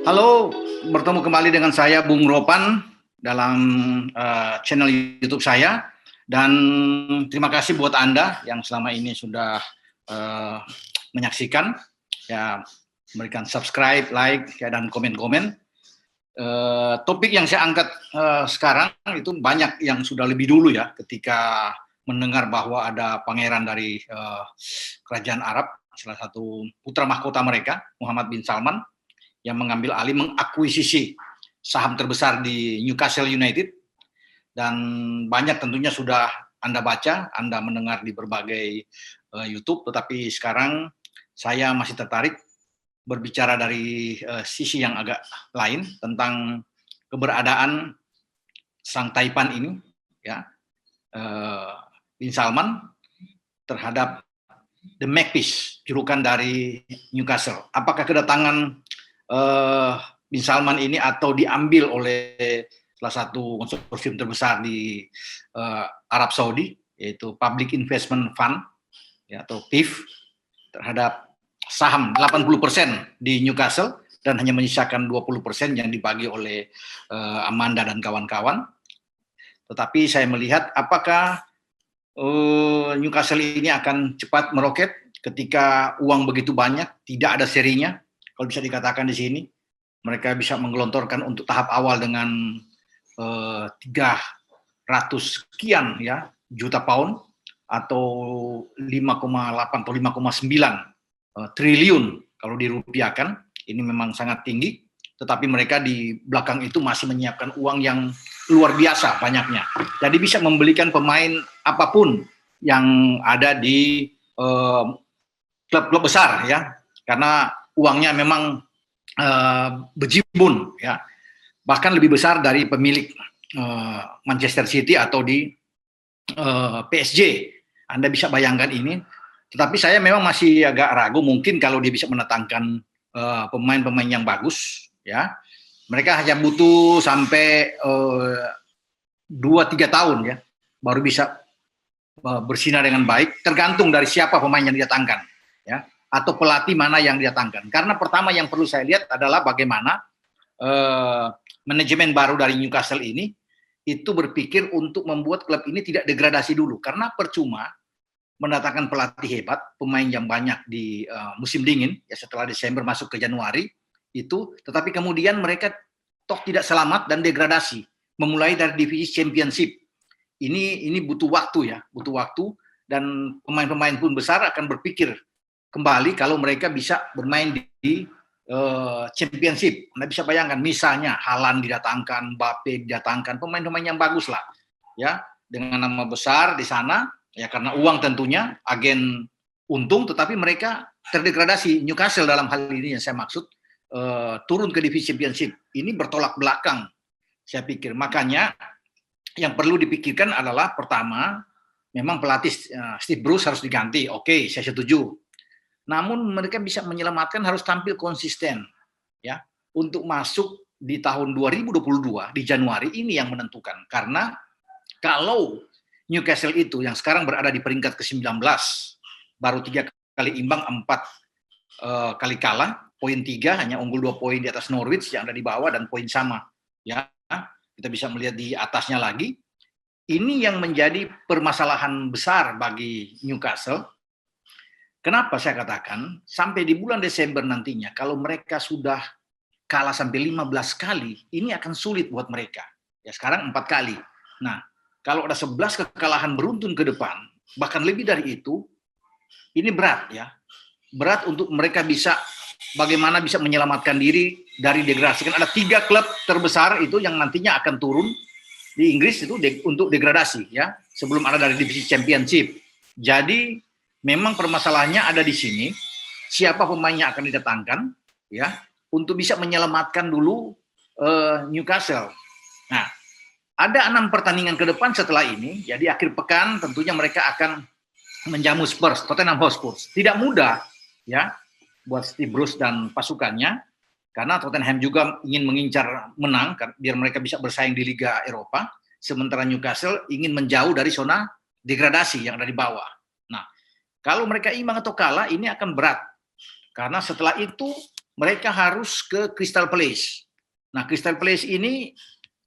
Halo, bertemu kembali dengan saya Bung Ropan dalam channel YouTube saya, dan terima kasih buat Anda yang selama ini sudah menyaksikan, ya, memberikan subscribe, like, ya, dan komen-komen. Topik yang saya angkat sekarang itu banyak yang sudah lebih dulu ya, ketika mendengar bahwa ada pangeran dari kerajaan Arab, salah satu putra mahkota mereka, Muhammad bin Salman, yang mengambil alih mengakuisisi saham terbesar di Newcastle United, dan banyak tentunya sudah Anda baca, Anda mendengar di berbagai YouTube, tetapi sekarang saya masih tertarik berbicara dari sisi yang agak lain tentang keberadaan sang Taipan ini, ya, bin Salman terhadap The Magpies, julukan dari Newcastle. Apakah kedatangan bin Salman ini atau diambil oleh salah satu konsorsium terbesar di Arab Saudi, yaitu Public Investment Fund, ya, atau PIF, terhadap saham 80% di Newcastle dan hanya menyisakan 20% yang dibagi oleh Amanda dan kawan-kawan. Tetapi saya melihat apakah Newcastle ini akan cepat meroket ketika uang begitu banyak, tidak ada serinya. Kalau bisa dikatakan di sini, mereka bisa menggelontorkan untuk tahap awal dengan 300 sekian ya juta pound atau 5,8 atau 5,9 triliun kalau dirupiahkan. Ini memang sangat tinggi, tetapi mereka di belakang itu masih menyiapkan uang yang luar biasa banyaknya. Jadi bisa membelikan pemain apapun yang ada di klub-klub besar ya, karena uangnya memang bejibun ya, bahkan lebih besar dari pemilik Manchester City atau di PSG. Anda bisa bayangkan ini. Tetapi saya memang masih agak ragu, mungkin kalau dia bisa mendatangkan pemain-pemain yang bagus ya, mereka hanya butuh sampai 2-3 tahun ya baru bisa bersinar dengan baik, tergantung dari siapa pemain yang didatangkan ya, atau pelatih mana yang didatangkan. Karena pertama yang perlu saya lihat adalah bagaimana manajemen baru dari Newcastle ini itu berpikir untuk membuat klub ini tidak degradasi dulu, karena percuma mendatangkan pelatih hebat, pemain yang banyak di musim dingin ya, setelah Desember masuk ke Januari itu, tetapi kemudian mereka toh tidak selamat dan degradasi, memulai dari divisi Championship. Ini butuh waktu ya, butuh waktu, dan pemain-pemain pun besar akan berpikir kembali kalau mereka bisa bermain di Championship. Anda bisa bayangkan, misalnya Haaland didatangkan, Mbappe didatangkan, pemain-pemain yang bagus lah, ya, dengan nama besar di sana, ya, karena uang tentunya, agen untung, tetapi mereka terdegradasi. Newcastle dalam hal ini yang saya maksud, turun ke divisi Championship. Ini bertolak belakang, saya pikir. Makanya yang perlu dipikirkan adalah pertama, memang pelatih Steve Bruce harus diganti. Oke, saya setuju. Namun mereka bisa menyelamatkan harus tampil konsisten ya, untuk masuk di tahun 2022 di Januari ini yang menentukan. Karena kalau Newcastle itu yang sekarang berada di peringkat ke-19, baru 3 kali imbang, 4 kali kalah, poin 3, hanya unggul 2 poin di atas Norwich yang ada di bawah, dan poin sama ya. Kita bisa melihat di atasnya lagi. Ini yang menjadi permasalahan besar bagi Newcastle. Kenapa saya katakan sampai di bulan Desember nantinya, kalau mereka sudah kalah sampai 15 kali, ini akan sulit buat mereka. Ya, sekarang 4 kali. Nah, kalau ada 11 kekalahan beruntun ke depan, bahkan lebih dari itu, ini berat ya. Berat untuk mereka bisa, bagaimana bisa menyelamatkan diri dari degradasi. Kan ada 3 klub terbesar itu yang nantinya akan turun di Inggris itu untuk degradasi ya, sebelum ada dari divisi Championship. Jadi memang permasalahannya ada di sini, siapa pemainnya akan didatangkan ya, untuk bisa menyelamatkan dulu Newcastle. Nah, ada 6 pertandingan ke depan setelah ini, jadi akhir pekan tentunya mereka akan menjamu Spurs, Tottenham Hotspur. Tidak mudah ya buat Steve Bruce dan pasukannya, karena Tottenham juga ingin mengincar menang biar mereka bisa bersaing di Liga Eropa, sementara Newcastle ingin menjauh dari zona degradasi yang ada di bawah. Nah, kalau mereka imbang atau kalah, ini akan berat, karena setelah itu mereka harus ke Crystal Palace. Nah, Crystal Palace ini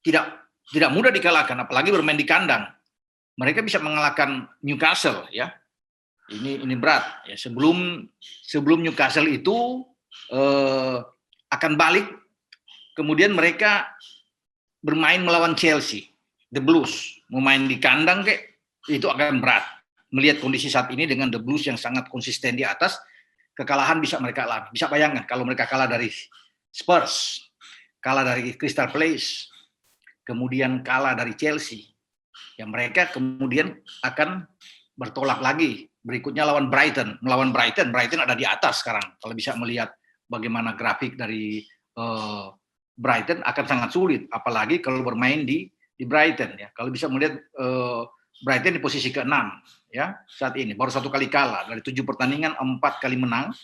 tidak mudah dikalahkan, apalagi bermain di kandang. Mereka bisa mengalahkan Newcastle, ya. Ini berat. Ya, sebelum Newcastle itu akan balik, kemudian mereka bermain melawan Chelsea, The Blues, memain di kandang itu akan berat. Melihat kondisi saat ini dengan The Blues yang sangat konsisten di atas, kekalahan bisa mereka alami. Bisa bayangkan kalau mereka kalah dari Spurs, kalah dari Crystal Palace, kemudian kalah dari Chelsea, ya mereka kemudian akan bertolak lagi. Berikutnya lawan Brighton. Melawan Brighton ada di atas sekarang. Kalau bisa melihat bagaimana grafik dari Brighton akan sangat sulit, apalagi kalau bermain di Brighton, ya. Kalau bisa melihat Brighton di posisi ke-6, ya, saat ini baru 1 kali kalah dari 7 pertandingan, 4 kali menang,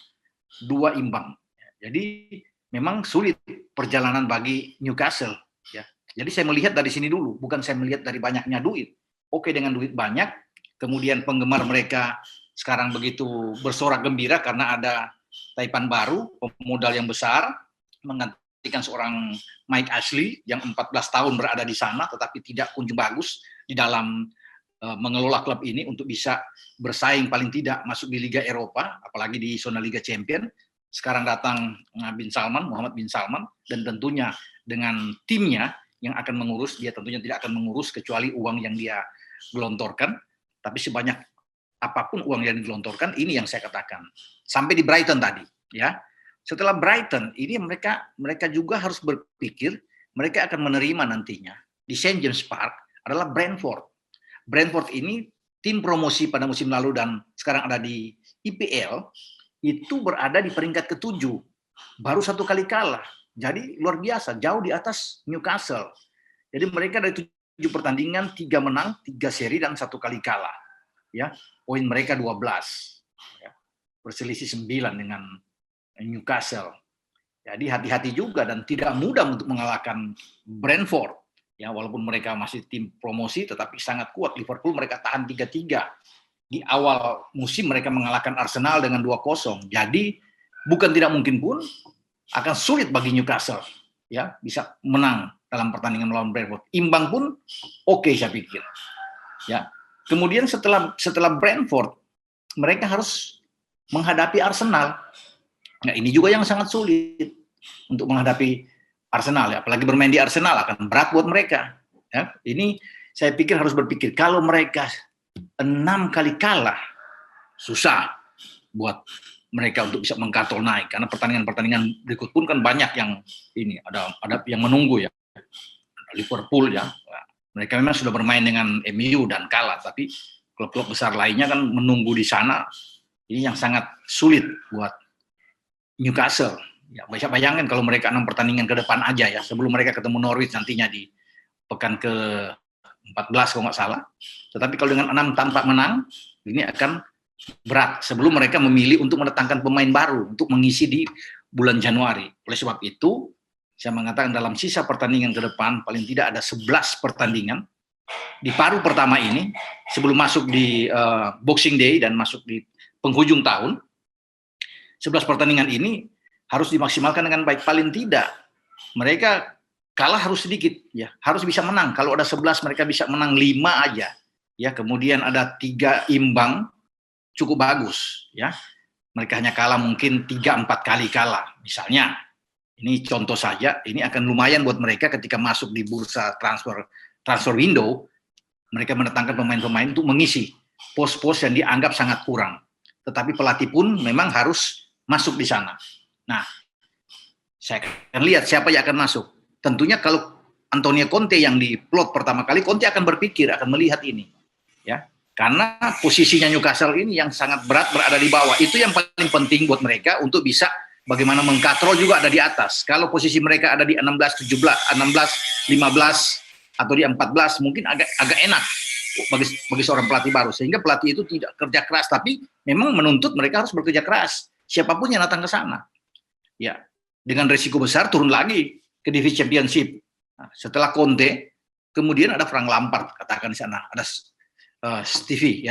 2 imbang. Jadi memang sulit perjalanan bagi Newcastle, ya. Jadi saya melihat dari sini dulu, bukan saya melihat dari banyaknya duit. Oke, dengan duit banyak, kemudian penggemar mereka sekarang begitu bersorak gembira karena ada Taipan baru, pemodal yang besar, menggantikan seorang Mike Ashley yang 14 tahun berada di sana, tetapi tidak kunjung bagus di dalam mengelola klub ini untuk bisa bersaing paling tidak masuk di Liga Eropa, apalagi di zona Liga Champion. Sekarang datang Muhammad bin Salman, dan tentunya dengan timnya yang akan mengurus, dia tentunya tidak akan mengurus kecuali uang yang dia gelontorkan. Tapi sebanyak apapun uang yang digelontorkan, ini yang saya katakan. Sampai di Brighton tadi, ya. Setelah Brighton, ini mereka juga harus berpikir mereka akan menerima nantinya di St. James Park adalah Brentford. Brentford ini tim promosi pada musim lalu dan sekarang ada di IPL, itu berada di peringkat ke-7, baru 1 kali kalah. Jadi luar biasa, jauh di atas Newcastle. Jadi mereka dari 7 pertandingan, 3 menang, 3 seri dan 1 kali kalah. Ya, poin mereka 12. Ya, berselisih 9 dengan Newcastle. Jadi hati-hati juga dan tidak mudah untuk mengalahkan Brentford. Ya, walaupun mereka masih tim promosi, tetapi sangat kuat. Liverpool mereka tahan 3-3. Di awal musim mereka mengalahkan Arsenal dengan 2-0. Jadi bukan tidak mungkin pun akan sulit bagi Newcastle, ya, bisa menang dalam pertandingan melawan Brentford. Imbang pun oke, saya pikir. Ya. Kemudian setelah Brentford, mereka harus menghadapi Arsenal. Nah, ini juga yang sangat sulit untuk menghadapi Arsenal, ya. Apalagi bermain di Arsenal akan berat buat mereka. Ya. Ini saya pikir harus berpikir, kalau mereka 6 kali kalah, susah buat mereka untuk bisa mengkatol naik, karena pertandingan-pertandingan berikut pun kan banyak yang ini ada yang menunggu, ya. Liverpool, ya, mereka memang sudah bermain dengan MU dan kalah, tapi klub-klub besar lainnya kan menunggu di sana. Ini yang sangat sulit buat Newcastle. Ya, bisa bayangkan kalau mereka 6 pertandingan ke depan aja, ya, sebelum mereka ketemu Norwich nantinya di pekan ke-14 kalau nggak salah. Tetapi kalau dengan 6 tanpa menang, ini akan berat sebelum mereka memilih untuk mendatangkan pemain baru untuk mengisi di bulan Januari. Oleh sebab itu, saya mengatakan dalam sisa pertandingan ke depan, paling tidak ada 11 pertandingan di paruh pertama ini, sebelum masuk di Boxing Day dan masuk di penghujung tahun. 11 pertandingan ini harus dimaksimalkan dengan baik. Paling tidak mereka kalah harus sedikit, ya, harus bisa menang. Kalau ada 11 mereka bisa menang 5 aja, ya. Kemudian ada 3 imbang, cukup bagus, ya. Mereka hanya kalah mungkin 3-4 kali kalah, misalnya. Ini contoh saja, ini akan lumayan buat mereka ketika masuk di bursa transfer window. Mereka mendatangkan pemain-pemain untuk mengisi pos-pos yang dianggap sangat kurang. Tetapi pelatih pun memang harus masuk di sana. Nah, saya akan lihat siapa yang akan masuk. Tentunya kalau Antonio Conte yang diplot pertama kali, Conte akan berpikir, akan melihat ini, ya, karena posisinya Newcastle ini yang sangat berat berada di bawah. Itu yang paling penting buat mereka untuk bisa bagaimana mengkatrol juga ada di atas. Kalau posisi mereka ada di 16, 17, 16, 15 atau di 14, mungkin agak enak bagi seorang pelatih baru, sehingga pelatih itu tidak kerja keras, tapi memang menuntut mereka harus bekerja keras. Siapapun yang datang ke sana, ya, dengan risiko besar turun lagi ke divisi championship. Nah, setelah Conte, kemudian ada Frank Lampard, katakan di sana, ada Stevie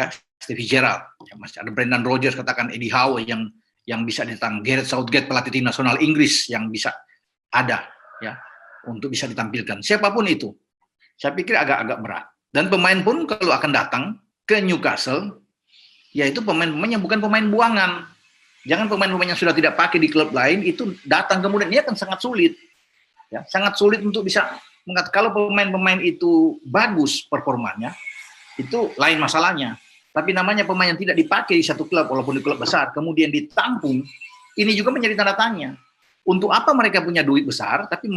Gerrard, ya, masih ada Brendan Rodgers, katakan Eddie Howe yang yang bisa ditang Gareth Southgate pelatih tim nasional Inggris yang bisa ada ya untuk bisa ditampilkan. Siapapun itu, saya pikir agak-agak berat. Dan pemain pun kalau akan datang ke Newcastle, yaitu pemain-pemain yang bukan pemain buangan. Jangan pemain-pemain yang sudah tidak pakai di klub lain itu datang kemudian ini akan sangat sulit. Ya, sangat sulit untuk bisa kalau pemain-pemain itu bagus performanya, itu lain masalahnya. Tapi namanya pemain yang tidak dipakai di satu klub, walaupun di klub besar, kemudian ditampung, ini juga menjadi tanda tanya. Untuk apa mereka punya duit besar, tapi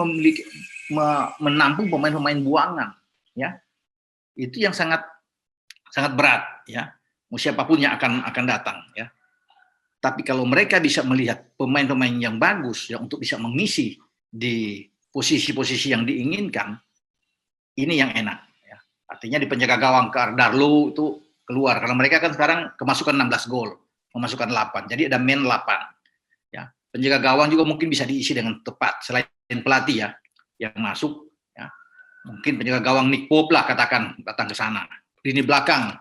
menampung pemain-pemain buangan, ya? Itu yang sangat berat, ya. Mau siapapun yang akan datang, ya. Tapi kalau mereka bisa melihat pemain-pemain yang bagus, ya, untuk bisa mengisi di posisi-posisi yang diinginkan, ini yang enak. Ya. Artinya di penjaga gawang Darlow itu keluar karena mereka kan sekarang kemasukan 16 gol, memasukkan 8. Jadi ada men 8. Ya. Penjaga gawang juga mungkin bisa diisi dengan tepat selain pelatih ya yang masuk ya. Mungkin penjaga gawang Nick Pope lah katakan datang ke sana. Lini belakang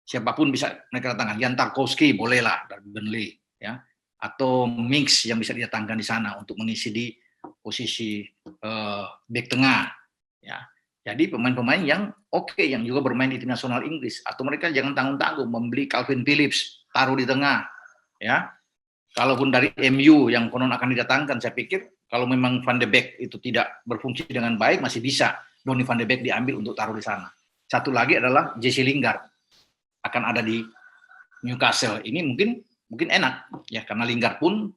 siapapun bisa mereka datangkan. Jan Tarkowski bolehlah dari Burnley ya. Atau Mings yang bisa didatangkan di sana untuk mengisi di posisi back tengah ya. Jadi pemain-pemain yang oke, yang juga bermain di tim nasional Inggris, atau mereka jangan tanggung-tanggung membeli Calvin Phillips, taruh di tengah, ya. Kalaupun dari MU yang konon akan didatangkan, saya pikir kalau memang Van de Beek itu tidak berfungsi dengan baik, masih bisa Donny Van de Beek diambil untuk taruh di sana. Satu lagi adalah Jesse Lingard akan ada di Newcastle. Ini mungkin enak, ya karena Lingard pun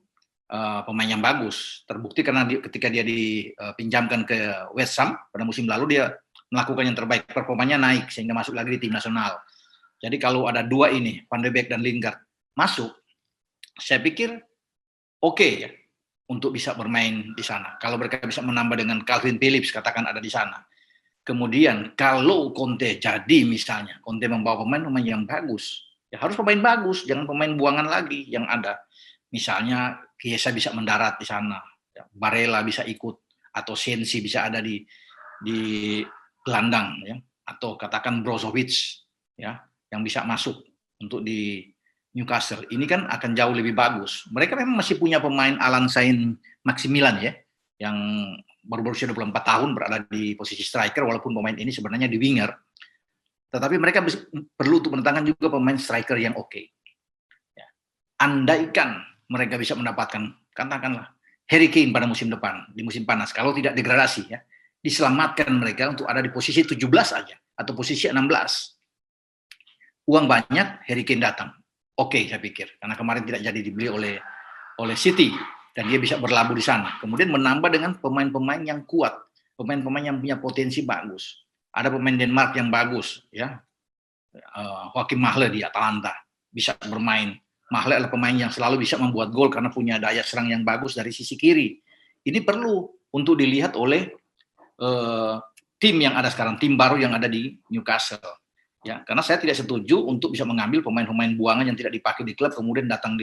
pemain yang bagus. Terbukti karena ketika dia dipinjamkan ke West Ham pada musim lalu dia melakukan yang terbaik, performanya naik sehingga masuk lagi di tim nasional. Jadi kalau ada dua ini, Van de Beek dan Lingard masuk, saya pikir oke ya untuk bisa bermain di sana. Kalau mereka bisa menambah dengan Calvin Phillips katakan ada di sana. Kemudian kalau Conte jadi misalnya, Conte membawa pemain yang bagus, ya harus pemain bagus, jangan pemain buangan lagi yang ada. Misalnya Chiesa bisa mendarat di sana, Barella bisa ikut, atau Sensi bisa ada di gelandang, ya, atau katakan Brozovic, ya, yang bisa masuk untuk di Newcastle. Ini kan akan jauh lebih bagus. Mereka memang masih punya pemain Alan Saint-Maximin ya, yang baru berusia 24 tahun berada di posisi striker, walaupun pemain ini sebenarnya di winger. Tetapi mereka perlu untuk mendatangkan juga pemain striker yang oke. Ya. Andaikan mereka bisa mendapatkan, katakanlah, Harry Kane pada musim depan, di musim panas, kalau tidak degradasi, ya, diselamatkan mereka untuk ada di posisi 17 aja, atau posisi 16. Uang banyak, Harry Kane datang. Oke, saya pikir. Karena kemarin tidak jadi dibeli oleh City, dan dia bisa berlabuh di sana. Kemudian menambah dengan pemain-pemain yang kuat, pemain-pemain yang punya potensi bagus. Ada pemain Denmark yang bagus, ya, Joachim Mahle di Atalanta, bisa bermain. Mahle adalah pemain yang selalu bisa membuat gol karena punya daya serang yang bagus dari sisi kiri. Ini perlu untuk dilihat oleh tim yang ada sekarang, tim baru yang ada di Newcastle. Ya, karena saya tidak setuju untuk bisa mengambil pemain-pemain buangan yang tidak dipakai di klub kemudian datang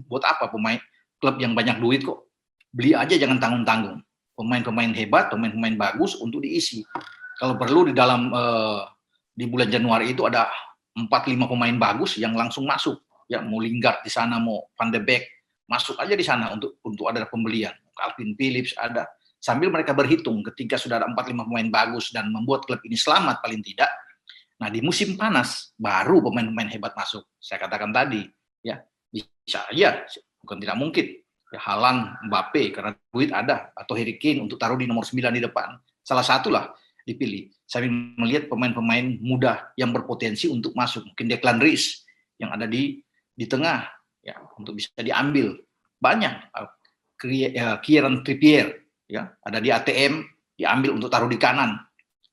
buat apa pemain klub yang banyak duit kok. Beli aja jangan tanggung-tanggung. Pemain-pemain hebat, pemain-pemain bagus untuk diisi. Kalau perlu di dalam di bulan Januari itu ada 4-5 pemain bagus yang langsung masuk. Ya, mau Lingard di sana, mau Van de Beek, masuk aja di sana untuk ada pembelian. Calvin Phillips ada. Sambil mereka berhitung ketika sudah ada 4-5 pemain bagus dan membuat klub ini selamat paling tidak. Nah, di musim panas baru pemain-pemain hebat masuk. Saya katakan tadi, ya, bisa aja, bukan tidak mungkin. Ya, Haaland, Mbappe karena duit ada, atau Harry Kane untuk taruh di nomor 9 di depan. Salah satulah dipilih. Saya melihat pemain-pemain muda yang berpotensi untuk masuk. Mungkin Declan Rice yang ada di tengah, ya, untuk bisa diambil. Banyak. Kieran Trippier, ya, ada di ATM, diambil untuk taruh di kanan.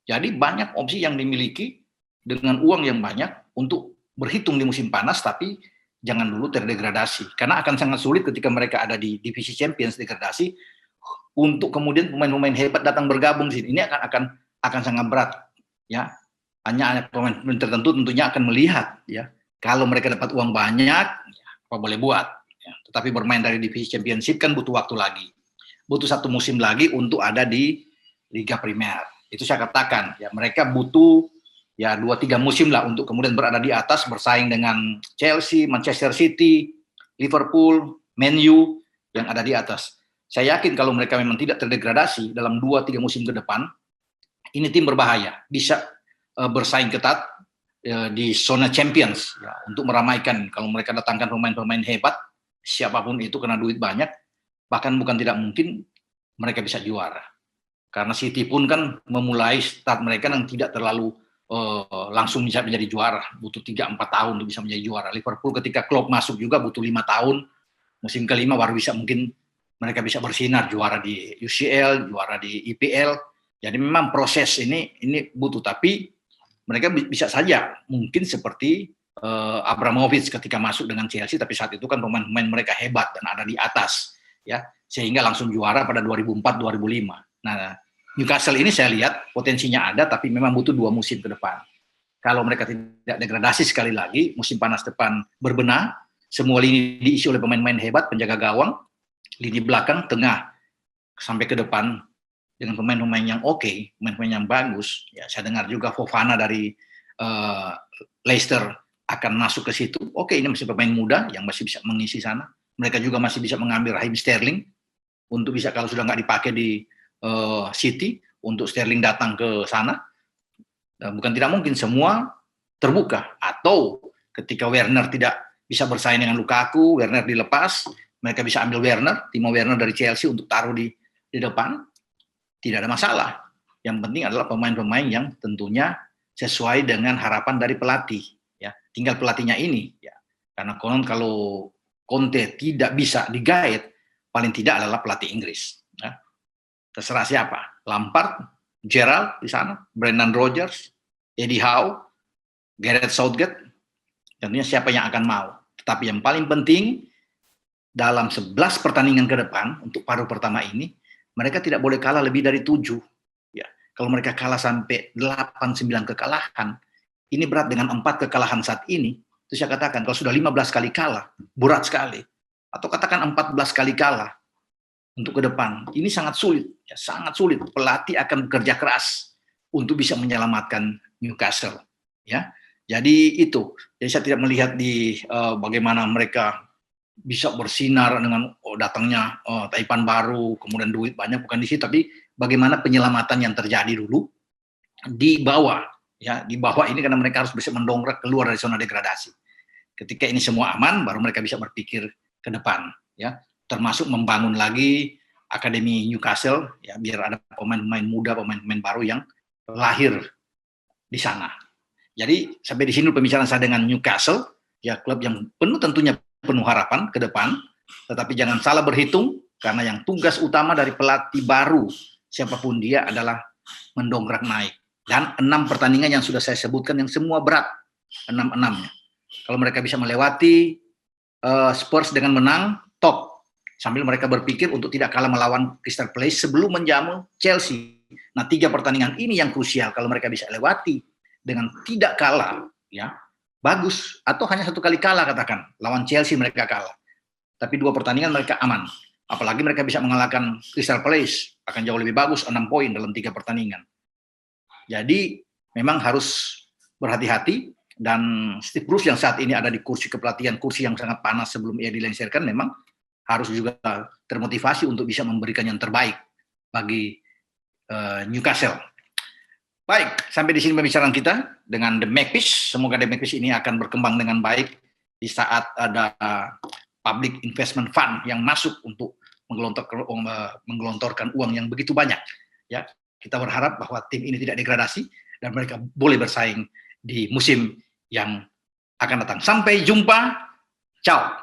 Jadi banyak opsi yang dimiliki dengan uang yang banyak untuk berhitung di musim panas, tapi jangan dulu terdegradasi. Karena akan sangat sulit ketika mereka ada di divisi Champions degradasi, untuk kemudian pemain-pemain hebat datang bergabung di sini. Ini akan sangat berat. Ya, hanya pemain tertentu tentunya akan melihat, ya, kalau mereka dapat uang banyak, ya, apa boleh buat. Ya. Tetapi bermain dari divisi Championship kan butuh waktu lagi. Butuh 1 musim lagi untuk ada di Liga Primer. Itu saya katakan, ya, mereka butuh ya 2-3 musim lah untuk kemudian berada di atas bersaing dengan Chelsea, Manchester City, Liverpool, Man U yang ada di atas. Saya yakin kalau mereka memang tidak terdegradasi dalam 2-3 musim ke depan, ini tim berbahaya, bisa bersaing ketat di zona Champions ya, untuk meramaikan. Kalau mereka datangkan pemain-pemain hebat, siapapun itu kena duit banyak, bahkan bukan tidak mungkin mereka bisa juara. Karena City pun kan memulai start mereka yang tidak terlalu langsung bisa menjadi juara, butuh 3-4 tahun untuk bisa menjadi juara. Liverpool ketika Klopp masuk juga butuh 5 tahun, musim kelima baru bisa mungkin mereka bisa bersinar juara di UCL, juara di IPL. Jadi memang proses ini butuh, tapi mereka bisa saja mungkin seperti Abramovich ketika masuk dengan Chelsea, tapi saat itu kan pemain-pemain mereka hebat dan ada di atas, ya, sehingga langsung juara pada 2004-2005. Nah, Newcastle ini saya lihat potensinya ada, tapi memang butuh 2 musim ke depan. Kalau mereka tidak degradasi sekali lagi, musim panas depan berbenah, semua lini diisi oleh pemain-pemain hebat, penjaga gawang, lini belakang, tengah, sampai ke depan, dengan pemain-pemain yang oke, pemain-pemain yang bagus. Ya, saya dengar juga Fofana dari Leicester akan masuk ke situ. Oke, ini masih pemain muda yang masih bisa mengisi sana. Mereka juga masih bisa mengambil Raheem Sterling untuk bisa kalau sudah nggak dipakai di City, untuk Sterling datang ke sana. Dan bukan tidak mungkin semua terbuka. Atau ketika Werner tidak bisa bersaing dengan Lukaku, Werner dilepas, mereka bisa ambil Werner, Timo Werner dari Chelsea untuk taruh di depan. Tidak ada masalah. Yang penting adalah pemain-pemain yang tentunya sesuai dengan harapan dari pelatih. Ya, tinggal pelatihnya ini. Ya. Karena konon kalau Conte tidak bisa digait, paling tidak adalah pelatih Inggris. Ya. Terserah siapa. Lampard, Gerrard di sana, Brendan Rodgers, Eddie Howe, Gareth Southgate. Tentunya siapa yang akan mau. Tetapi yang paling penting dalam 11 pertandingan ke depan untuk paruh pertama ini, mereka tidak boleh kalah lebih dari 7. Ya. Kalau mereka kalah sampai 8-9 kekalahan, ini berat dengan 4 kekalahan saat ini. Itu saya katakan, kalau sudah 15 kali kalah, berat sekali. Atau katakan 14 kali kalah untuk ke depan. Ini sangat sulit. Ya, sangat sulit. Pelatih akan bekerja keras untuk bisa menyelamatkan Newcastle. Ya. Jadi itu. Jadi saya tidak melihat di bagaimana mereka bisa bersinar dengan datangnya taipan baru, kemudian duit banyak, bukan di situ, tapi bagaimana penyelamatan yang terjadi dulu di bawah, ya, di bawah ini karena mereka harus bisa mendongkrak keluar dari zona degradasi. Ketika ini semua aman, baru mereka bisa berpikir ke depan, ya, termasuk membangun lagi akademi Newcastle, ya, biar ada pemain-pemain muda, pemain-pemain baru yang lahir di sana. Jadi sampai di sini pembicaraan saya dengan Newcastle, ya, klub yang tentunya penuh harapan ke depan, tetapi jangan salah berhitung, karena yang tugas utama dari pelatih baru, siapapun dia, adalah mendongkrak naik. Dan 6 pertandingan yang sudah saya sebutkan, yang semua berat, 6-6-nya. Kalau mereka bisa melewati Spurs dengan menang, top. Sambil mereka berpikir untuk tidak kalah melawan Crystal Palace sebelum menjamu Chelsea. Nah, 3 pertandingan ini yang krusial, kalau mereka bisa lewati dengan tidak kalah, ya, bagus. Atau hanya 1 kali kalah, katakan lawan Chelsea mereka kalah, tapi 2 pertandingan mereka aman. Apalagi mereka bisa mengalahkan Crystal Palace, akan jauh lebih bagus, 6 poin dalam 3 pertandingan. Jadi memang harus berhati-hati. Dan Steve Bruce yang saat ini ada di kursi kepelatihan, kursi yang sangat panas sebelum ia dilengsarkan, memang harus juga termotivasi untuk bisa memberikan yang terbaik bagi Newcastle. Baik, sampai di sini pembicaraan kita dengan The Magpies. Semoga The Magpies ini akan berkembang dengan baik di saat ada public investment fund yang masuk untuk menggelontorkan uang yang begitu banyak. Ya, kita berharap bahwa tim ini tidak degradasi dan mereka boleh bersaing di musim yang akan datang. Sampai jumpa. Ciao.